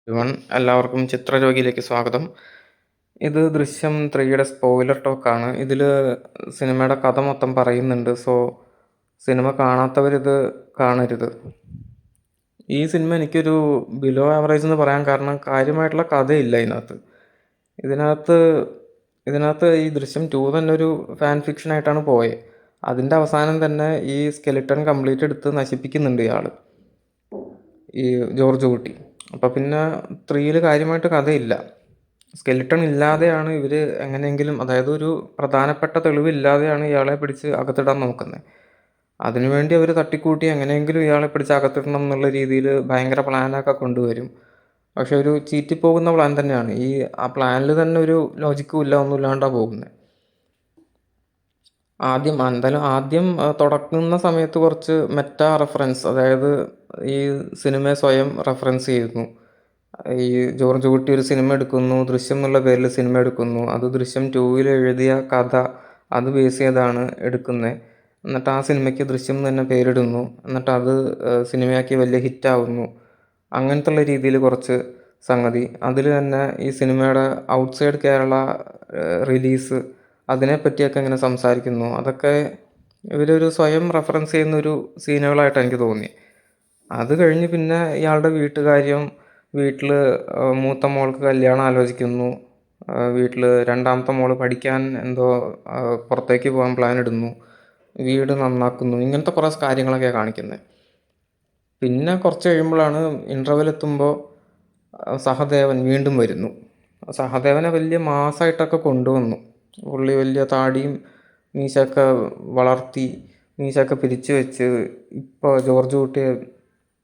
Everyone, എല്ലാവർക്കും ചിത്രരോഗിയിലേക്ക് സ്വാഗതം. ഇത് ദൃശ്യം 3യുടെ സ്പോയിലർ ടോക്കാണ്. ഇതിൽ സിനിമയുടെ കഥ മൊത്തം പറയുന്നുണ്ട്. സോ സിനിമ കാണാത്തവരിത് കാണരുത്. ഈ സിനിമ എനിക്കൊരു ബിലോ ആവറേജ് എന്ന് പറയാൻ കാരണം കാര്യമായിട്ടുള്ള കഥയില്ല ഇതിനകത്ത്. ഇതിനകത്ത് ഇതിനകത്ത് ഈ ദൃശ്യം 2 തന്നെ ഒരു ഫാൻ ഫിക്ഷൻ ആയിട്ടാണ് പോയത്. അതിൻ്റെ അവസാനം തന്നെ ഈ സ്കെലിട്ടൺ കംപ്ലീറ്റ് എടുത്ത് നശിപ്പിക്കുന്നുണ്ട് ഇയാൾ, ഈ ജോർജ് കുട്ടി. അപ്പോൾ പിന്നെ 3യിൽ കാര്യമായിട്ട് കഥയില്ല. സ്കെലിട്ടൺ ഇല്ലാതെയാണ് ഇവർ എങ്ങനെയെങ്കിലും, അതായത് ഒരു പ്രധാനപ്പെട്ട തെളിവില്ലാതെയാണ് ഇയാളെ പിടിച്ച് അകത്തിടാൻ നോക്കുന്നത്. അതിനുവേണ്ടി അവർ തട്ടിക്കൂട്ടി എങ്ങനെയെങ്കിലും ഇയാളെ പിടിച്ച് അകത്തിടണം എന്നുള്ള രീതിയിൽ ഭയങ്കര പ്ലാനൊക്കെ കൊണ്ടുവരും. പക്ഷെ ഒരു ചീറ്റിപ്പോകുന്ന പ്ലാൻ തന്നെയാണ്. ആ പ്ലാനിൽ തന്നെ ഒരു ലോജിക്കും ഇല്ല, ഒന്നുമില്ലാണ്ടാണ് പോകുന്നത്. ആദ്യം തുടങ്ങുന്ന സമയത്ത് കുറച്ച് മെറ്റാ റെഫറൻസ്, അതായത് ഈ സിനിമയെ സ്വയം റെഫറൻസ് ചെയ്യുന്നു. ഈ ജോർജ് കുട്ടി ഒരു സിനിമ എടുക്കുന്നു, ദൃശ്യം എന്നുള്ള പേരിൽ സിനിമ എടുക്കുന്നു. അത് ദൃശ്യം 2ൽ എഴുതിയ കഥ അത് ബേസ് ചെയ്താണ് എടുക്കുന്നത്. എന്നിട്ട് ആ സിനിമയ്ക്ക് ദൃശ്യം എന്ന് തന്നെ പേരിടുന്നു. എന്നിട്ട് അത് സിനിമയാക്കി വലിയ ഹിറ്റാവുന്നു. അങ്ങനത്തുള്ള രീതിയിൽ കുറച്ച് സംഗതി. അതിൽ തന്നെ ഈ സിനിമയുടെ ഔട്ട്സൈഡ് കേരള റിലീസ് അതിനെപ്പറ്റിയൊക്കെ ഇങ്ങനെ സംസാരിക്കുന്നു. അതൊക്കെ ഇവരൊരു സ്വയം റെഫറൻസ് ചെയ്യുന്നൊരു സീനുകളായിട്ട് എനിക്ക് തോന്നി. അത് കഴിഞ്ഞ് പിന്നെ ഇയാളുടെ വീട്ടിൽ മൂത്ത മോൾക്ക് കല്യാണം ആലോചിക്കുന്നു. വീട്ടിൽ രണ്ടാമത്തെ മോൾ പഠിക്കാൻ എന്തോ പുറത്തേക്ക് പോകാൻ പ്ലാൻ ഇടുന്നു. വീട് നന്നാക്കുന്നു. ഇങ്ങനത്തെ കുറേ കാര്യങ്ങളൊക്കെയാണ് കാണിക്കുന്നത്. പിന്നെ കുറച്ച് കഴിയുമ്പോഴാണ് ഇൻ്റർവെൽ എത്തുമ്പോൾ സഹദേവൻ വീണ്ടും വരുന്നു. സഹദേവനെ വലിയ മാസമായിട്ടൊക്കെ കൊണ്ടുവന്നു. പുള്ളി വലിയ താടിയും മീശയൊക്കെ വളർത്തി, മീശയൊക്കെ പിരിച്ചു വെച്ച് ഇപ്പോൾ ജോർജ് കുട്ടിയെ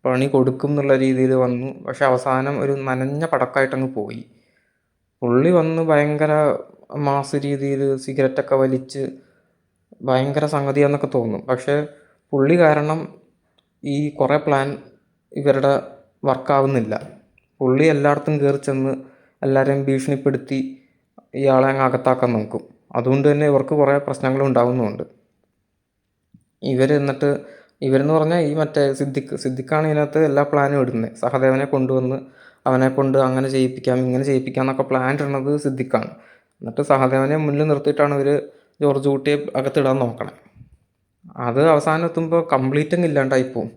പണി കൊടുക്കും എന്നുള്ള രീതിയിൽ വന്നു. പക്ഷെ അവസാനം ഒരു നനഞ്ഞ പടക്കമായിട്ടങ്ങ് പോയി. പുള്ളി വന്ന് ഭയങ്കര മാസ് രീതിയിൽ സിഗരറ്റൊക്കെ വലിച്ച് ഭയങ്കര സംഗതിയാന്നൊക്കെ തോന്നും. പക്ഷേ പുള്ളി കാരണം ഈ കുറേ പ്ലാൻ ഇവരുടെ വർക്കാവുന്നില്ല. പുള്ളി എല്ലായിടത്തും കയറി ചെന്ന് എല്ലാവരെയും ഭീഷണിപ്പെടുത്തി ഇയാളെ അങ്ങ് അകത്താക്കാൻ നോക്കും. അതുകൊണ്ട് തന്നെ ഇവർക്ക് കുറേ പ്രശ്നങ്ങൾ ഉണ്ടാകുന്നുമുണ്ട്. ഇവരെന്ന് പറഞ്ഞാൽ ഈ മറ്റേ സിദ്ദിഖാണ് ഇതിനകത്ത് എല്ലാ പ്ലാനും ഇടുന്നത്. സഹദേവനെ കൊണ്ടുവന്ന് അവനെ കൊണ്ട് അങ്ങനെ ചെയ്യിപ്പിക്കാം ഇങ്ങനെ ചെയ്യിപ്പിക്കാം എന്നൊക്കെ പ്ലാൻ ഇടുന്നത് സിദ്ദിഖാണ്. എന്നിട്ട് സഹദേവനെ മുന്നിൽ നിർത്തിയിട്ടാണ് ഇവർ ജോർജ് കുട്ടിയെ അകത്തിടാൻ നോക്കണേ. അത് അവസാനം എത്തുമ്പോൾ കംപ്ലീറ്റ് അങ്ങ് ഇല്ലാണ്ടായിപ്പോവും.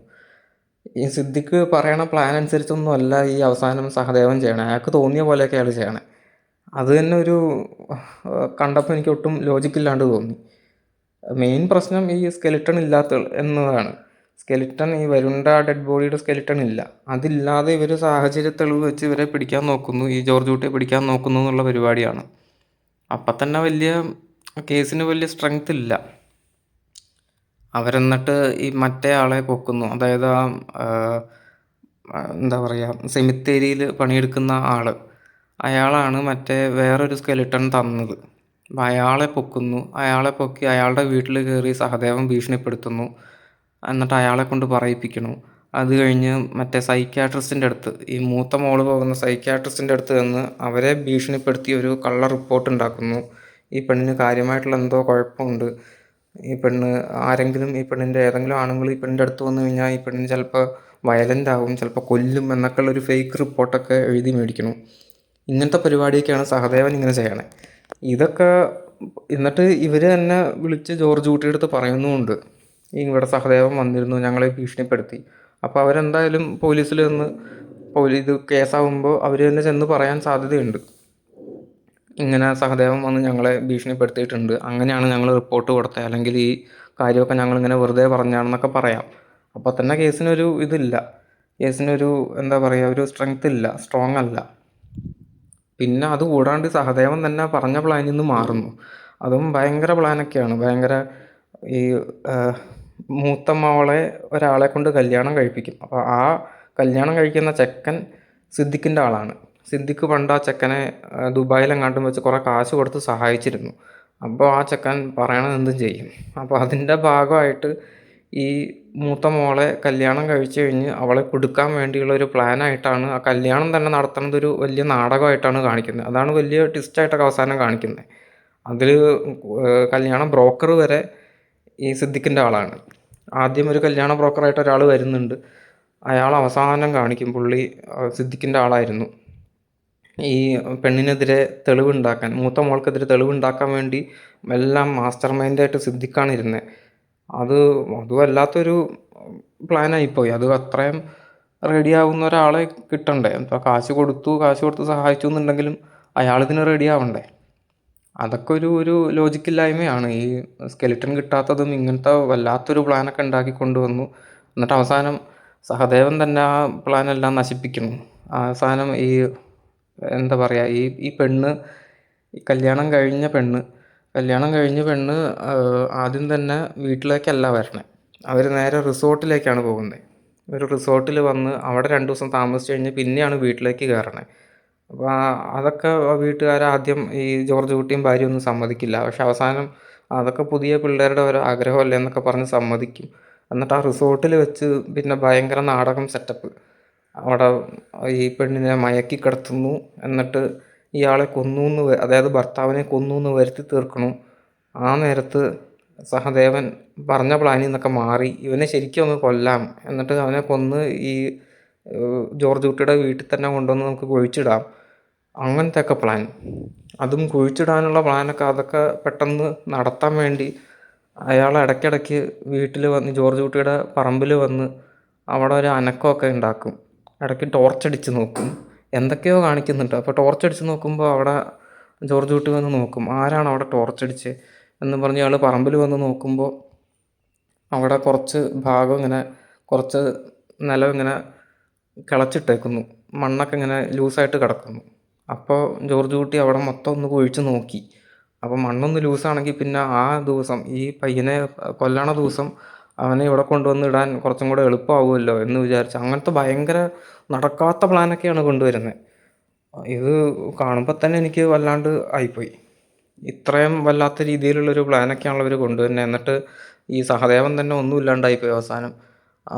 ഈ സിദ്ദിഖ് പറയണ പ്ലാൻ അനുസരിച്ചൊന്നും അല്ല ഈ അവസാനം സഹദേവൻ ചെയ്യണേ. അയാൾക്ക് തോന്നിയ പോലെയൊക്കെ അയാൾ ചെയ്യണേ. അത് തന്നെ കണ്ടപ്പോൾ എനിക്ക് ഒട്ടും ലോജിക്കില്ലാണ്ട് തോന്നി. മെയിൻ പ്രശ്നം ഈ സ്കെലിട്ടൺ ഇല്ലാത്ത എന്നതാണ്. സ്കെലിട്ടൺ, ഈ വരുണ്ട ഡെഡ് ബോഡിയുടെ സ്കെലിട്ടൺ ഇല്ല. അതില്ലാതെ ഇവർ സാഹചര്യ തെളിവ് വെച്ച് ഇവരെ പിടിക്കാൻ നോക്കുന്നു, ഈ ജോർജ് കുട്ടിയെ പിടിക്കാൻ നോക്കുന്നു എന്നുള്ള പരിപാടിയാണ്. അപ്പം തന്നെ കേസിന് വലിയ സ്ട്രെങ്ത് ഇല്ല. അവരെന്നിട്ട് ഈ മറ്റേ ആളെ പൊക്കുന്നു, അതായത് എന്താ പറയുക, സെമിത്തേരിയിൽ പണിയെടുക്കുന്ന ആൾ, അയാളാണ് മറ്റേ വേറൊരു സ്കെലിട്ടൺ തന്നത്. അപ്പം അയാളെ പൊക്കുന്നു. അയാളെ പൊക്കി അയാളുടെ വീട്ടിൽ കയറി സഹദേവൻ ഭീഷണിപ്പെടുത്തുന്നു. എന്നിട്ട് അയാളെ കൊണ്ട് പറയിപ്പിക്കണു. അത് കഴിഞ്ഞ് മറ്റേ സൈക്യാട്രിസ്റ്റിൻ്റെ അടുത്ത്, ഈ മൂത്ത മോള് പോകുന്ന സൈക്യാട്രിസ്റ്റിൻ്റെ അടുത്ത് നിന്ന് അവരെ ഭീഷണിപ്പെടുത്തി ഒരു കള്ള റിപ്പോർട്ട് ഉണ്ടാക്കുന്നു. ഈ പെണ്ണിന് കാര്യമായിട്ടുള്ള എന്തോ കുഴപ്പമുണ്ട്, ഈ പെണ്ണിൻ്റെ ഏതെങ്കിലും ആണുങ്ങൾ ഈ പെണ്ണിൻ്റെ അടുത്ത് വന്നു കഴിഞ്ഞാൽ ഈ പെണ്ണിന് ചിലപ്പോൾ വയലൻ്റ് ആവും, ചിലപ്പോൾ കൊല്ലും എന്നൊക്കെ ഉള്ളൊരു ഫേക്ക് റിപ്പോർട്ടൊക്കെ എഴുതി മേടിക്കണം. ഇങ്ങനത്തെ പരിപാടിയൊക്കെയാണ് സഹദേവൻ ഇങ്ങനെ ചെയ്യണേ. ഇതൊക്കെ എന്നിട്ട് ഇവർ തന്നെ വിളിച്ച് ജോർജ് കുട്ടിയുടെ അടുത്ത് പറയുന്നുമുണ്ട്, ഇവിടെ സഹദേവൻ വന്നിരുന്നു, ഞങ്ങളെ ഭീഷണിപ്പെടുത്തി. അപ്പോൾ അവരെന്തായാലും പോലീസിൽ നിന്ന് ഇത് കേസാകുമ്പോൾ അവർ തന്നെ ചെന്ന് പറയാൻ സാധ്യതയുണ്ട്, ഇങ്ങനെ സഹദേവൻ വന്ന് ഞങ്ങളെ ഭീഷണിപ്പെടുത്തിയിട്ടുണ്ട്, അങ്ങനെയാണ് ഞങ്ങൾ റിപ്പോർട്ട് കൊടുത്തത്, അല്ലെങ്കിൽ ഈ കാര്യമൊക്കെ ഞങ്ങളിങ്ങനെ വെറുതെ പറഞ്ഞാണെന്നൊക്കെ പറയാം. അപ്പോൾ തന്നെ കേസിനൊരു എന്താ പറയുക, ഒരു സ്ട്രോങ് അല്ല. പിന്നെ അത് കൂടാണ്ട് സഹദേവൻ തന്നെ പറഞ്ഞ പ്ലാനിൽ നിന്ന് മാറുന്നു. അതും ഭയങ്കര പ്ലാനൊക്കെയാണ്. ഈ മൂത്ത മോളെ ഒരാളെ കൊണ്ട് കല്യാണം കഴിപ്പിക്കും. അപ്പോൾ ആ കല്യാണം കഴിക്കുന്ന ചെക്കൻ സിദ്ദിഖിൻ്റെ ആളാണ്. സിദ്ദിഖ് പണ്ട് ആ ചെക്കനെ ദുബായിലെങ്ങാണ്ടും വെച്ച് കുറേ കാശ് കൊടുത്ത് സഹായിച്ചിരുന്നു. അപ്പോൾ ആ ചെക്കൻ പറയണത് എന്തും ചെയ്യും. അപ്പോൾ അതിൻ്റെ ഭാഗമായിട്ട് ഈ മൂത്ത മോളെ കല്യാണം കഴിച്ചു കഴിഞ്ഞ് അവളെ കൊടുക്കാൻ വേണ്ടിയുള്ള ഒരു പ്ലാനായിട്ടാണ് ആ കല്യാണം തന്നെ നടത്തുന്നത്. ഒരു വലിയ നാടകമായിട്ടാണ് കാണിക്കുന്നത്. അതാണ് വലിയ ട്വിസ്റ്റായിട്ടൊക്കെ അവസാനം കാണിക്കുന്നത്. അതിൽ കല്യാണ ബ്രോക്കർ വരെ ഈ സിദ്ദിഖിൻ്റെ ആളാണ്. ആദ്യം ഒരു കല്യാണ ബ്രോക്കറായിട്ട് ഒരാൾ വരുന്നുണ്ട്. അയാൾ അവസാനം കാണിക്കും പുള്ളി സിദ്ദിഖിൻ്റെ ആളായിരുന്നു. ഈ പെണ്ണിനെതിരെ തെളിവുണ്ടാക്കാൻ, മൂത്ത മോൾക്കെതിരെ തെളിവുണ്ടാക്കാൻ വേണ്ടി എല്ലാം മാസ്റ്റർ മൈൻഡായിട്ട് സിദ്ദിഖാണ് ഇരുന്നത്. അത് വല്ലാത്തൊരു പ്ലാനായിപ്പോയി. അത് അത്രയും റെഡിയാവുന്ന ഒരാളെ കിട്ടണ്ടേ. ഇപ്പോൾ കാശ് കൊടുത്ത് സഹായിച്ചു എന്നുണ്ടെങ്കിലും അയാളിതിന് റെഡിയാവണ്ടേ. അതൊക്കെ ഒരു ലോജിക്കില്ലായ്മയാണ്. ഈ സ്കെലിറ്റൺ കിട്ടാത്തതും ഇങ്ങനത്തെ വല്ലാത്തൊരു പ്ലാനൊക്കെ ഉണ്ടാക്കി കൊണ്ടുവന്നു. എന്നിട്ട് അവസാനം സഹദേവൻ തന്നെ ആ പ്ലാനെല്ലാം നശിപ്പിക്കുന്നു. അവസാനം എന്താ പറയുക, ഈ പെണ്ണ്, ഈ കല്യാണം കഴിഞ്ഞ പെണ്ണ് ആദ്യം തന്നെ വീട്ടിലേക്കല്ല വരണേ. അവർ നേരെ റിസോർട്ടിലേക്കാണ് പോകുന്നത്. ഒരു റിസോർട്ടിൽ വന്ന് അവിടെ 2 ദിവസം താമസിച്ച് കഴിഞ്ഞ് പിന്നെയാണ് വീട്ടിലേക്ക് കയറണേ. അപ്പോൾ അതൊക്കെ വീട്ടുകാരാദ്യം ഈ ജോർജ് കുട്ടിയും ഭാര്യയൊന്നും സമ്മതിക്കില്ല. പക്ഷെ അവസാനം അതൊക്കെ പുതിയ പിള്ളേരുടെ ഒരു ആഗ്രഹമല്ലേ എന്നൊക്കെ പറഞ്ഞ് സമ്മതിക്കും. എന്നിട്ട് ആ റിസോർട്ടിൽ വെച്ച് പിന്നെ ഭയങ്കര നാടകം സെറ്റപ്പ്. അവിടെ ഈ പെണ്ണിനെ മയക്കി കിടത്തുന്നു. എന്നിട്ട് ഇയാളെ അതായത് ഭർത്താവിനെ കൊന്നു വരുത്തി തീർക്കണു. ആ നേരത്ത് സഹദേവൻ പറഞ്ഞ പ്ലാനിൽ നിന്നൊക്കെ മാറി ഇവനെ ശരിക്കും അങ്ങ് കൊല്ലാം, എന്നിട്ട് അവനെ കൊന്ന് ഈ ജോർജ് കുട്ടിയുടെ വീട്ടിൽ തന്നെ കൊണ്ടുവന്ന് നമുക്ക് കുഴിച്ചിടാം, അങ്ങനത്തെ ഒക്കെ പ്ലാൻ. അതും കുഴിച്ചിടാനുള്ള പ്ലാനൊക്കെ അതൊക്കെ പെട്ടെന്ന് നടത്താൻ വേണ്ടി അയാൾ ഇടയ്ക്കിടയ്ക്ക് വീട്ടിൽ വന്ന് ജോർജ് കുട്ടിയുടെ പറമ്പിൽ വന്ന് അവിടെ ഒരു അനക്കമൊക്കെ ഉണ്ടാക്കും. ഇടയ്ക്ക് ടോർച്ചടിച്ച് നോക്കും, എന്തൊക്കെയോ കാണിക്കുന്നുണ്ട്. അപ്പോൾ ടോർച്ചടിച്ച് നോക്കുമ്പോൾ അവിടെ ജോർജ് കുട്ടി വന്ന് നോക്കും, ആരാണ് അവിടെ ടോർച്ചടിച്ച് എന്ന് പറഞ്ഞ് അയാൾ പറമ്പിൽ വന്ന് നോക്കുമ്പോൾ അവിടെ കുറച്ച് നിലം ഇങ്ങനെ കിളച്ചിട്ടേക്കുന്നു, മണ്ണൊക്കെ ഇങ്ങനെ ലൂസായിട്ട് കിടക്കുന്നു. അപ്പോൾ ജോർജ് കുട്ടി അവിടെ മൊത്തം ഒന്ന് കുഴിച്ച് നോക്കി. അപ്പോൾ മണ്ണൊന്ന് ലൂസാണെങ്കിൽ പിന്നെ ആ ദിവസം ഈ പയ്യനെ കൊല്ലണ ദിവസം അവനെ ഇവിടെ കൊണ്ടുവന്ന് ഇടാൻ കുറച്ചും കൂടെ എളുപ്പമാവുമല്ലോ എന്ന് വിചാരിച്ച് അങ്ങനത്തെ ഭയങ്കര നടക്കാത്ത പ്ലാനൊക്കെയാണ് കൊണ്ടുവരുന്നത്. ഇത് കാണുമ്പോൾ തന്നെ എനിക്ക് വല്ലാണ്ട് ആയിപ്പോയി. ഇത്രയും വല്ലാത്ത രീതിയിലുള്ളൊരു പ്ലാനൊക്കെയാണല്ലോ ഇവർ കൊണ്ടുവരുന്നത്. എന്നിട്ട് ഈ സഹദേവൻ തന്നെ ഒന്നും ഇല്ലാണ്ടായിപ്പോയി.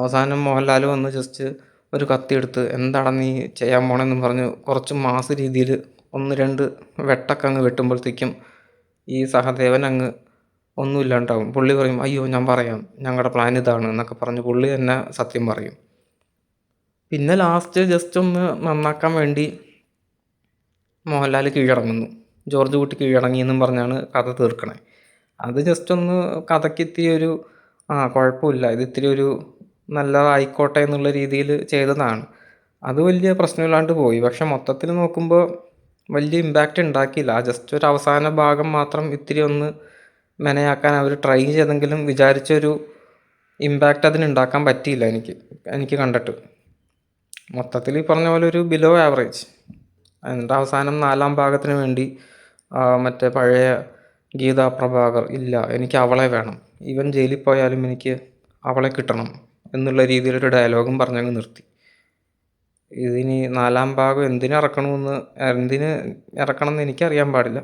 അവസാനം മോഹൻലാൽ വന്ന് ജസ്റ്റ് ഒരു കത്തിയെടുത്ത് എന്താടാ നീ ചെയ്യാൻ പോണെന്നും പറഞ്ഞ് കുറച്ച് മാസ് രീതിയിൽ 1-2 വെട്ടൊക്കെ അങ്ങ് വെട്ടുമ്പോഴത്തേക്കും ഈ സഹദേവൻ അങ്ങ് ഒന്നും ഇല്ലാണ്ടാവും. പുള്ളി പറയും, അയ്യോ ഞാൻ പറയാം, ഞങ്ങളുടെ പ്ലാൻ ഇതാണ് എന്നൊക്കെ പറഞ്ഞ് പുള്ളി തന്നെ സത്യം പറയും. പിന്നെ ലാസ്റ്റ് ജസ്റ്റ് ഒന്ന് നന്നാക്കാൻ വേണ്ടി മോഹൻലാൽ കീഴടങ്ങുന്നു. ജോർജ് കുട്ടി കീഴടങ്ങി എന്നും പറഞ്ഞാണ് കഥ തീർക്കണേ. അത് ജസ്റ്റ് ഒന്ന് കഥയ്ക്ക് ഇത്തിരി കുഴപ്പമില്ല, ഇത് ഇത്തിരി ഒരു നല്ലതായിക്കോട്ടെ എന്നുള്ള രീതിയിൽ ചെയ്തതാണ്. അത് വലിയ പ്രശ്നമില്ലാണ്ട് പോയി. പക്ഷെ മൊത്തത്തിൽ നോക്കുമ്പോൾ വലിയ ഇമ്പാക്റ്റ് ഉണ്ടാക്കിയില്ല. ജസ്റ്റ് ഒരു അവസാന ഭാഗം മാത്രം ഇത്തിരി ഒന്ന് മെനയാക്കാൻ അവർ ട്രൈ ചെയ്തെങ്കിലും വിചാരിച്ചൊരു ഇമ്പാക്റ്റ് അതിന് ഉണ്ടാക്കാൻ പറ്റിയില്ല എനിക്ക് കണ്ടിട്ട്. മൊത്തത്തിൽ ഈ പറഞ്ഞ പോലെ ഒരു ബിലോ ആവറേജ്. എന്നിട്ട് അവസാനം 4-ാം ഭാഗത്തിന് വേണ്ടി മറ്റേ പഴയ ഗീതാ പ്രഭാകർ, ഇല്ല എനിക്ക് അവളെ വേണം, ഇവൻ ജയിലിൽ പോയാലും എനിക്ക് അവളെ കിട്ടണം എന്നുള്ള രീതിയിലൊരു ഡയലോഗും പറഞ്ഞങ്ങ് നിർത്തി. ഇതിനി 4-ാം ഭാഗം എന്തിന് ഇറക്കണം എന്ന് എനിക്കറിയാൻ പാടില്ല.